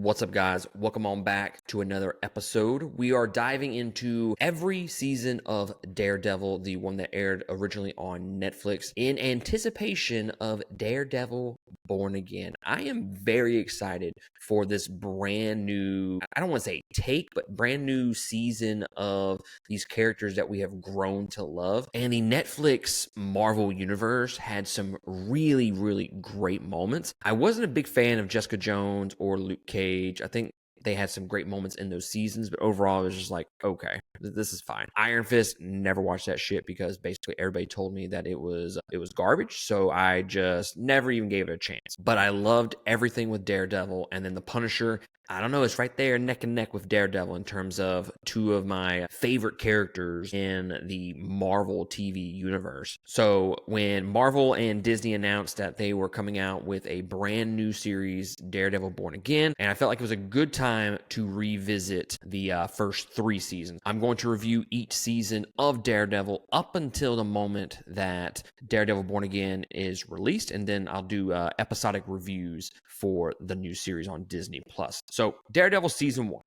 What's up, guys? Welcome on back to another episode. We are diving into every season of Daredevil, the one that aired originally on Netflix, in anticipation of Daredevil Born Again. I am very excited for this brand new, I don't want to say take, but brand new season of these characters that we have grown to love. And the Netflix Marvel universe had some really great moments. I wasn't a big fan of Jessica Jones or Luke Cage. I think they had some great moments in those seasons, but overall, it was just like, okay, this is fine. Iron Fist, never watched that shit because basically everybody told me that it was garbage, so I just never even gave it a chance. But I loved everything with Daredevil, and then the Punisher. I don't know, it's right there neck and neck with Daredevil in terms of two of my favorite characters in the Marvel TV universe. So when Marvel and Disney announced that they were coming out with a brand new series, Daredevil Born Again, and I felt like it was a good time to revisit the first three seasons. I'm going to review each season of Daredevil up until the moment that Daredevil Born Again is released, and then I'll do episodic reviews for the new series on Disney Plus. So, Daredevil Season 1.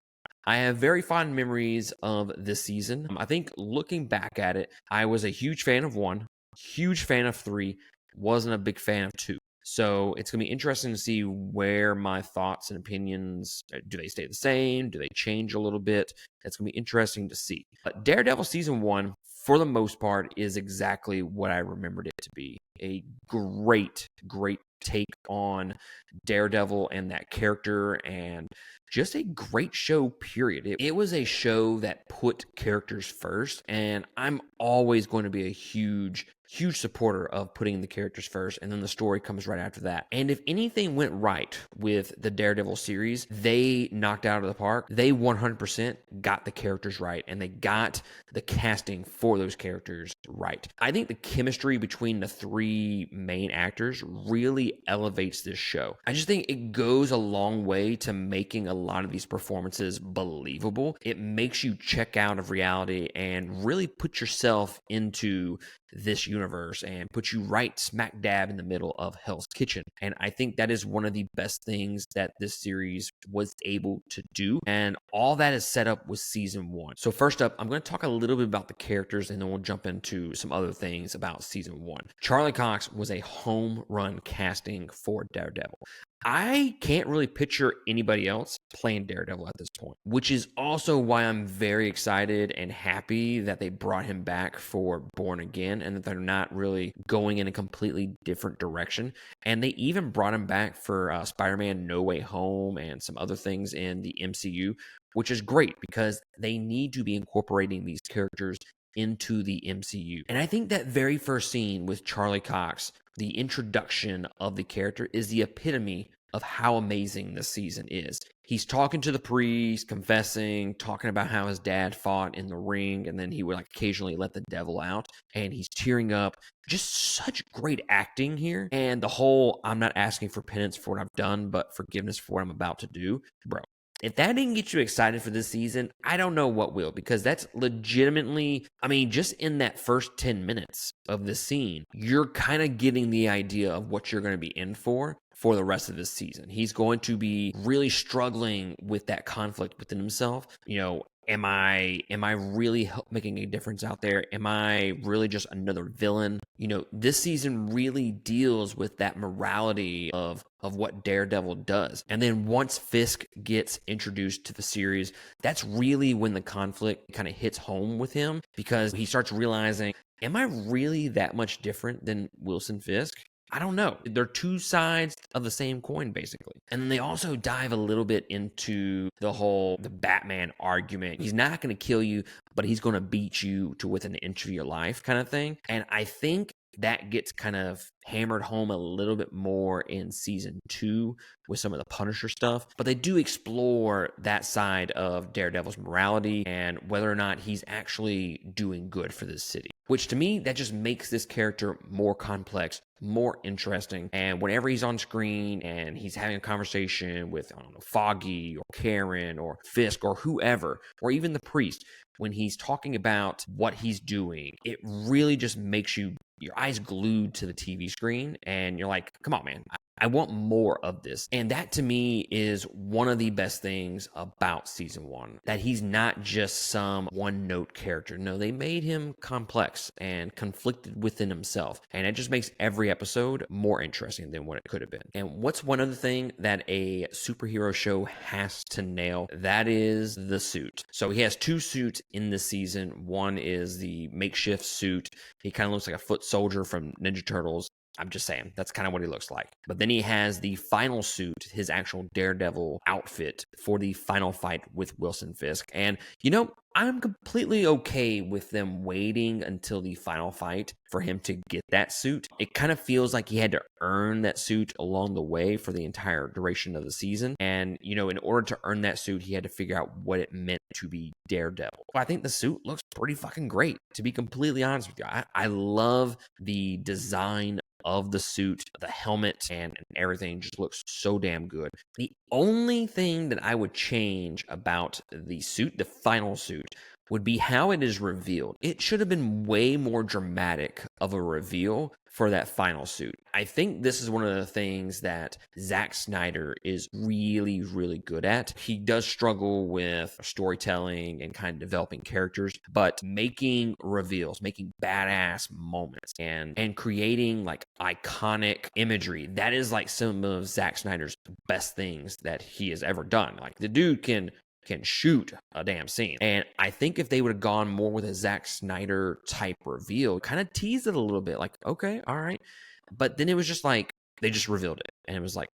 I have very fond memories of this season. I think looking back at it, I was a huge fan of 1, huge fan of 3, wasn't a big fan of 2. So it's going to be interesting to see where my thoughts and opinions, do they stay the same? Do they change a little bit? It's going to be interesting to see. But Daredevil Season 1, for the most part, is exactly what I remembered it to be. A great take on Daredevil and that character, and just a great show, period. It was a show that put characters first, and I'm always going to be a huge supporter of putting the characters first, and then the story comes right after that. And if anything went right with the Daredevil series, they knocked out of the park. They 100% got the characters right, and they got the casting for those characters right. I think the chemistry between the three main actors really elevates this show. I just think it goes a long way to making a lot of these performances believable. It makes you check out of reality and really put yourself into this universe and put you right smack dab in the middle of Hell's Kitchen. And I think that is one of the best things that this series was able to do. And all that is set up with season 1. So first up, I'm going to talk a little bit about the characters, and then we'll jump into some other things about season 1. Charlie Cox was a home run casting for Daredevil. I can't really picture anybody else playing Daredevil at this point, which is also why I'm very excited and happy that they brought him back for Born Again and that they're not really going in a completely different direction. And they even brought him back for Spider-Man No Way Home and some other things in the MCU, which is great because they need to be incorporating these characters into the MCU. And I think that very first scene with Charlie Cox, the introduction of the character, is the epitome of how amazing this season is. He's talking to the priest, confessing, talking about how his dad fought in the ring, and then he would occasionally let the devil out, and he's tearing up. Just such great acting here. And the whole, I'm not asking for penance for what I've done, but forgiveness for what I'm about to do. Bro, if that didn't get you excited for this season, I don't know what will, because that's legitimately, just in that first 10 minutes of the scene, you're kind of getting the idea of what you're going to be in for the rest of this season. He's going to be really struggling with that conflict within himself. Am I really making a difference out there? Am I really just another villain? This season really deals with that morality of what Daredevil does. And then once Fisk gets introduced to the series, that's really when the conflict kind of hits home with him, because he starts realizing, am I really that much different than Wilson Fisk? I don't know. They're two sides of the same coin, basically. And then they also dive a little bit into the Batman argument. He's not going to kill you, but he's going to beat you to within an inch of your life kind of thing. And I think that gets kind of hammered home a little bit more in season 2 with some of the Punisher stuff. But they do explore that side of Daredevil's morality and whether or not he's actually doing good for this city, which to me, that just makes this character more complex, more interesting. And whenever he's on screen and he's having a conversation with, Foggy or Karen or Fisk or whoever, or even the priest, when he's talking about what he's doing, it really just makes your eyes glued to the TV screen, and you're like, come on, man, I want more of this. And that to me is one of the best things about season one, that he's not just some one note character. No, they made him complex and conflicted within himself. And it just makes every episode more interesting than what it could have been. And what's one other thing that a superhero show has to nail? That is the suit. So he has two suits in this season. One is the makeshift suit. He kind of looks like a foot soldier from Ninja Turtles. I'm just saying, that's kind of what he looks like. But then he has the final suit, his actual Daredevil outfit for the final fight with Wilson Fisk. And, I'm completely okay with them waiting until the final fight for him to get that suit. It kind of feels like he had to earn that suit along the way for the entire duration of the season. And, in order to earn that suit, he had to figure out what it meant to be Daredevil. Well, I think the suit looks pretty fucking great, to be completely honest with you. I love the design of the suit, the helmet, and everything just looks so damn good. The only thing that I would change about the suit, the final suit, would be how it is revealed. It should have been way more dramatic of a reveal for that final suit. I think this is one of the things that Zack Snyder is really, really good at. He does struggle with storytelling and kind of developing characters, but making reveals, making badass moments, and creating like iconic imagery, that is like some of Zack Snyder's best things that he has ever done. Like, the dude can shoot a damn scene. And I think if they would have gone more with a Zack Snyder type reveal, kind of teased it a little bit, like, okay, all right. But then it was just like, they just revealed it. And it was like,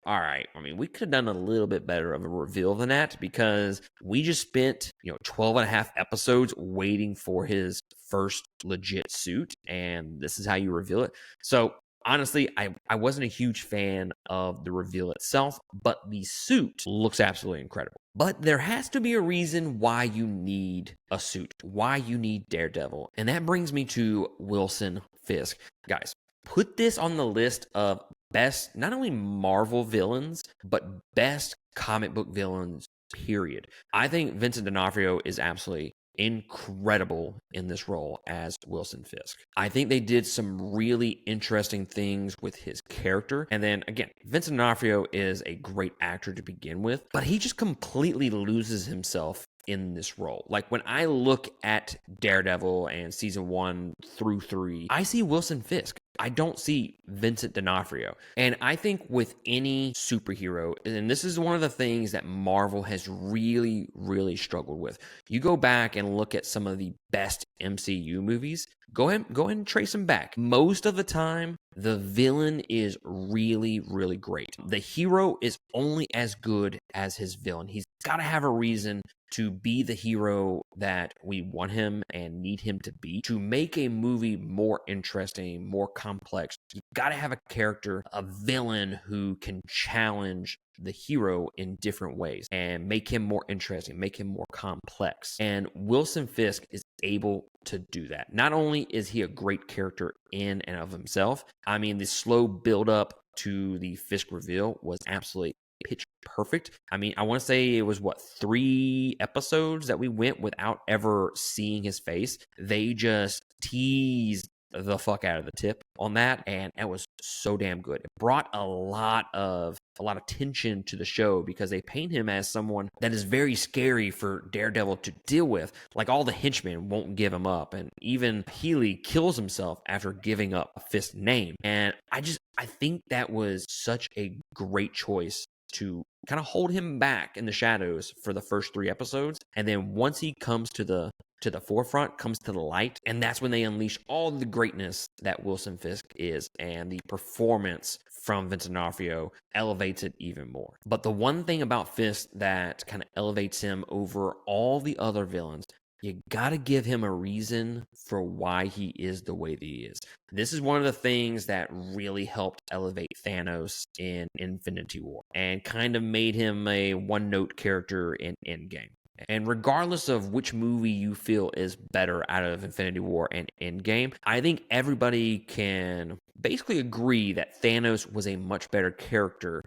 all right, I mean, we could have done a little bit better of a reveal than that, because we just spent, 12 and a half episodes waiting for his first legit suit. And this is how you reveal it. So honestly, I wasn't a huge fan of the reveal itself, but the suit looks absolutely incredible. But there has to be a reason why you need a suit, why you need Daredevil. And that brings me to Wilson Fisk. Guys, put this on the list of best, not only Marvel villains, but best comic book villains, period. I think Vincent D'Onofrio is absolutely incredible in this role as Wilson Fisk. I think they did some really interesting things with his character. And then again, Vincent D'Onofrio is a great actor to begin with, but he just completely loses himself in this role. Like, when I look at Daredevil and season 1 through 3, I see Wilson Fisk. I don't see Vincent D'Onofrio. And I think with any superhero, and this is one of the things that Marvel has really, really struggled with. You go back and look at some of the best MCU movies, go ahead and trace them back. Most of the time, the villain is really, really great. The hero is only as good as his villain. He's got to have a reason to be the hero that we want him and need him to be. To make a movie more interesting, more complex, you got to have a character, a villain who can challenge the hero in different ways and make him more interesting, make him more complex. And Wilson Fisk is able to do that. Not only is he a great character in and of himself, I mean, the slow build up to the Fisk reveal was absolutely pitch perfect. I mean, I want to say it was 3 episodes that we went without ever seeing his face. They just teased the fuck out of the tip on that, and it was so damn good. It brought a lot of tension to the show, because they paint him as someone that is very scary for Daredevil to deal with. Like, all the henchmen won't give him up, and even Healy kills himself after giving up Fisk's name. And I think that was such a great choice to kind of hold him back in the shadows for the first 3 episodes. And then once he comes to the forefront, comes to the light, and that's when they unleash all the greatness that Wilson Fisk is, and the performance from Vincent D'Onofrio elevates it even more. But the one thing about Fisk that kind of elevates him over all the other villains, you gotta give him a reason for why he is the way that he is. This is one of the things that really helped elevate Thanos in Infinity War, and kind of made him a one-note character in Endgame. And regardless of which movie you feel is better out of Infinity War and Endgame, I think everybody can basically agree that Thanos was a much better character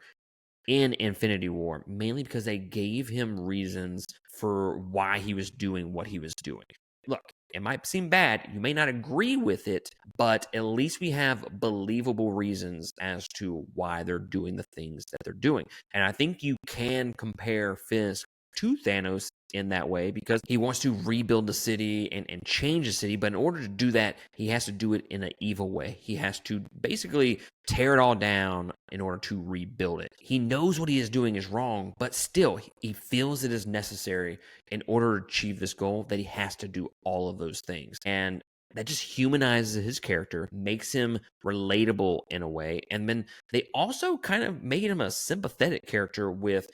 in Infinity War, mainly because they gave him reasons for why he was doing what he was doing. Look, It might seem bad. You may not agree with it, but at least we have believable reasons as to why they're doing the things that they're doing. And I think you can compare Fisk to Thanos in that way because he wants to rebuild the city and change the city. But in order to do that, he has to do it in an evil way. He has to basically tear it all down in order to rebuild it. He knows what he is doing is wrong, but still, he feels it is necessary in order to achieve this goal that he has to do all of those things. And that just humanizes his character, makes him relatable in a way, and then they also kind of made him a sympathetic character with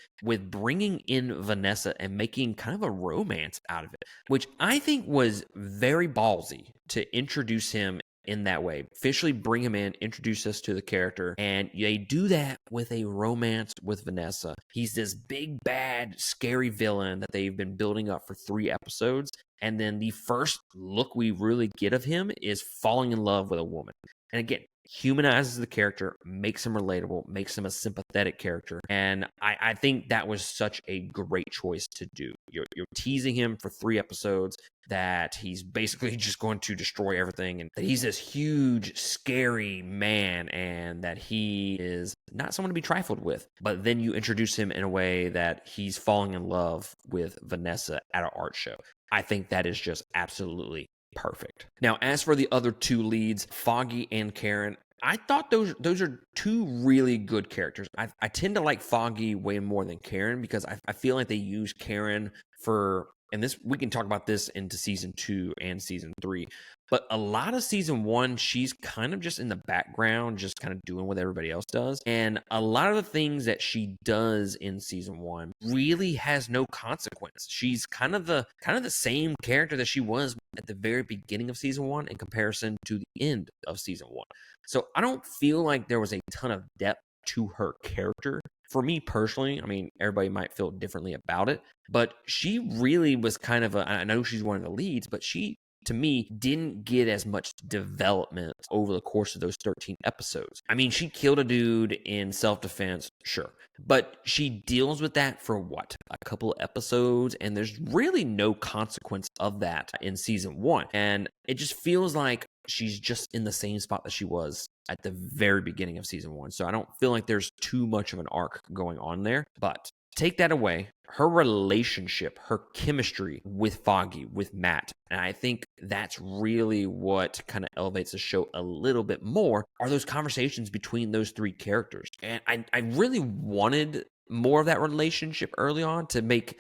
bringing in Vanessa and making kind of a romance out of it, which I think was very ballsy to introduce him in that way. Officially bring him in, introduce us to the character, and they do that with a romance with Vanessa. He's this big, bad, scary villain that they've been building up for 3 episodes, and then the first look we really get of him is falling in love with a woman. And again, humanizes the character, makes him relatable, makes him a sympathetic character. And I think that was such a great choice to do. You're teasing him for 3 episodes that he's basically just going to destroy everything and that he's this huge, scary man and that he is not someone to be trifled with. But then you introduce him in a way that he's falling in love with Vanessa at an art show. I think that is just absolutely perfect. Now, as for the other 2 leads, Foggy and Karen, I thought those are 2 really good characters. I tend to like Foggy way more than Karen because I feel like they use Karen for, and this we can talk about this into season 2 and season 3, but a lot of season 1, she's kind of just in the background, just kind of doing what everybody else does. And a lot of the things that she does in season 1 really has no consequence. She's kind of the same character that she was at the very beginning of season 1 in comparison to the end of season 1. So I don't feel like there was a ton of depth to her character. For me personally, I mean, everybody might feel differently about it, but she really was kind of I know she's one of the leads, but she, to me, didn't get as much development over the course of those 13 episodes. I mean, she killed a dude in self-defense, sure, but she deals with that for what? A couple of episodes, and there's really no consequence of that in season 1. And it just feels like she's just in the same spot that she was at the very beginning of season 1. So I don't feel like there's too much of an arc going on there. But take that away, her relationship, her chemistry with Foggy, with Matt, and I think that's really what kind of elevates the show a little bit more, are those conversations between those 3 characters. And I really wanted more of that relationship early on to make,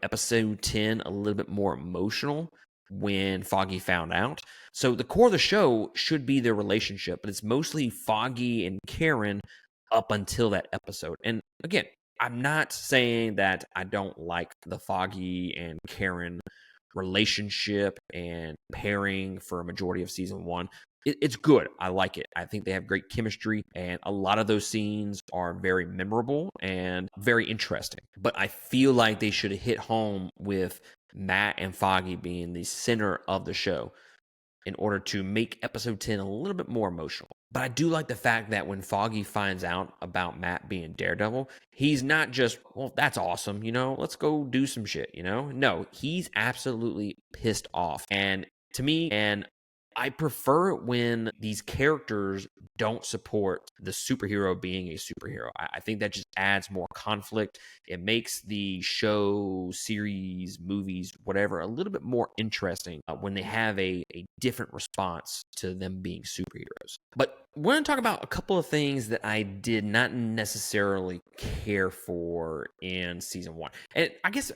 episode 10 a little bit more emotional when Foggy found out. So the core of the show should be their relationship, but it's mostly Foggy and Karen up until that episode. And again, I'm not saying that I don't like the Foggy and Karen relationship and pairing for a majority of season 1. It's good. I like it. I think they have great chemistry, and a lot of those scenes are very memorable and very interesting. But I feel like they should have hit home with Matt and Foggy being the center of the show in order to make episode 10 a little bit more emotional. But I do like the fact that when Foggy finds out about Matt being Daredevil, he's not just, well, that's awesome, let's go do some shit, No, he's absolutely pissed off. And to me, and I prefer it when these characters don't support the superhero being a superhero. I think that just adds more conflict. It makes the show, series, movies, whatever, a little bit more interesting when they have a different response to them being superheroes. But we're going to talk about a couple of things that I did not necessarily care for in season 1. And I guess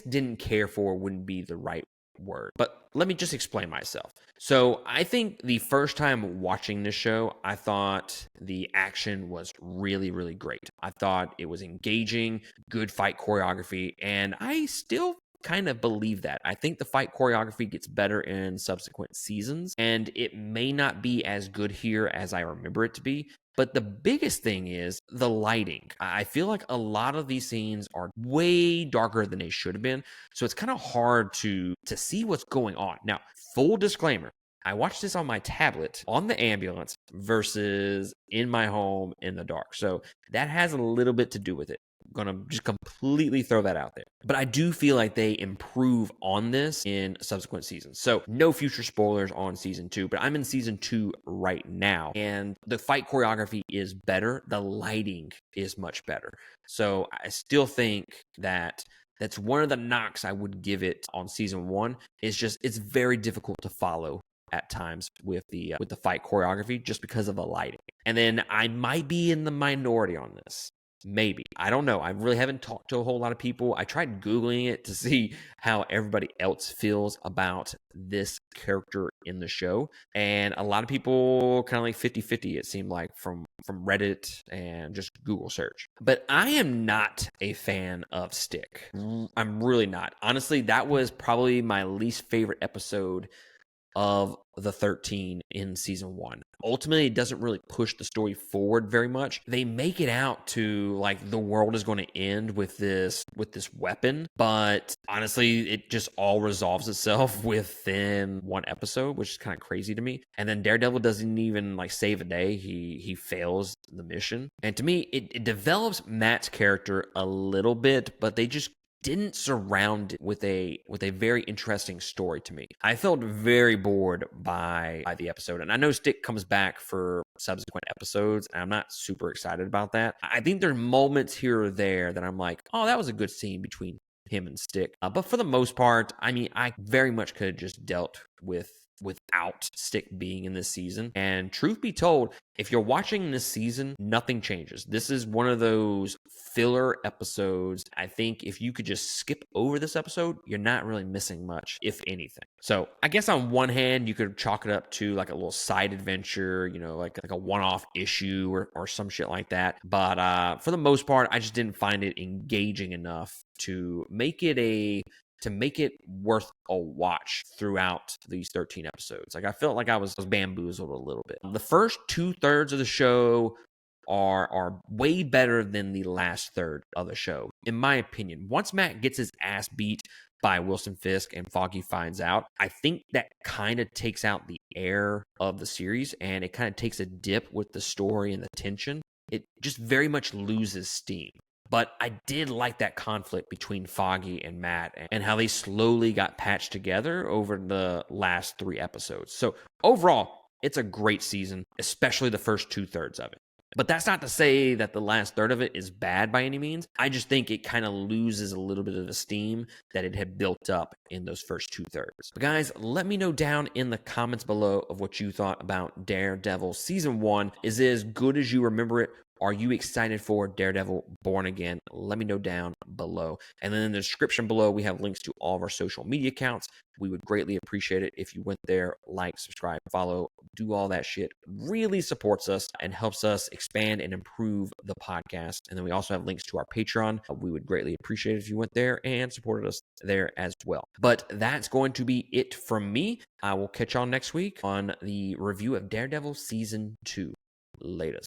didn't care for wouldn't be the right word, but let me just explain myself. So I think the first time watching this show, I thought the action was really, really great. I thought it was engaging, good fight choreography, and I still kind of believe that. I think the fight choreography gets better in subsequent seasons, and it may not be as good here as I remember it to be. But the biggest thing is the lighting. I feel like a lot of these scenes are way darker than they should have been. So it's kind of hard to see what's going on. Now, full disclaimer, I watched this on my tablet on the ambulance versus in my home in the dark. So that has a little bit to do with it. I'm gonna just completely throw that out there. But I do feel like they improve on this in subsequent seasons. So no future spoilers on season 2, but I'm in season 2 right now. And the fight choreography is better. The lighting is much better. So I still think that that's one of the knocks I would give it on season 1. It's very difficult to follow at times with the fight choreography just because of the lighting. And then I might be in the minority on this. Maybe. I don't know. I really haven't talked to a whole lot of people. I tried Googling it to see how everybody else feels about this character in the show. And a lot of people kind of like 50-50, it seemed like, from Reddit and just Google search. But I am not a fan of Stick. I'm really not. Honestly, that was probably my least favorite episode of the 13 in season 1. Ultimately, it doesn't really push the story forward very much. They make it out to like the world is going to end with this weapon, but honestly, it just all resolves itself within one episode, which is kind of crazy to me. And then Daredevil doesn't even like save a day. He fails the mission. And to me, it develops Matt's character a little bit, but they just didn't surround it with a very interesting story to me. I felt very bored by the episode, and I know Stick comes back for subsequent episodes, and I'm not super excited about that. I think there are moments here or there that I'm like, oh, that was a good scene between him and Stick. But for the most part, I mean, I very much could have just dealt without Stick being in this season. And truth be told, if you're watching this season, nothing changes. This is one of those filler episodes. I think if you could just skip over this episode, you're not really missing much, if anything. So I guess on one hand, you could chalk it up to like a little side adventure, you know, like a one-off issue or some shit like that. But for the most part, I just didn't find it engaging enough to make it worth a watch throughout these 13 episodes. Like I felt like I was bamboozled a little bit. The first 2/3 of the show are way better than the last third of the show, in my opinion. Once Matt gets his ass beat by Wilson Fisk and Foggy finds out, I think that kind of takes out the air of the series, and it kind of takes a dip with the story and the tension. It just very much loses steam. But I did like that conflict between Foggy and Matt and how they slowly got patched together over the last 3 episodes. So overall, it's a great season, especially the first 2/3 of it. But that's not to say that the last third of it is bad by any means. I just think it kind of loses a little bit of the steam that it had built up in those first 2/3. But guys, let me know down in the comments below of what you thought about Daredevil Season 1. Is it as good as you remember it? Are you excited for Daredevil Born Again? Let me know down below. And then in the description below, we have links to all of our social media accounts. We would greatly appreciate it if you went there, like, subscribe, follow, do all that shit. Really supports us and helps us expand and improve the podcast. And then we also have links to our Patreon. We would greatly appreciate it if you went there and supported us there as well. But that's going to be it from me. I will catch y'all next week on the review of Daredevil Season 2. Latest.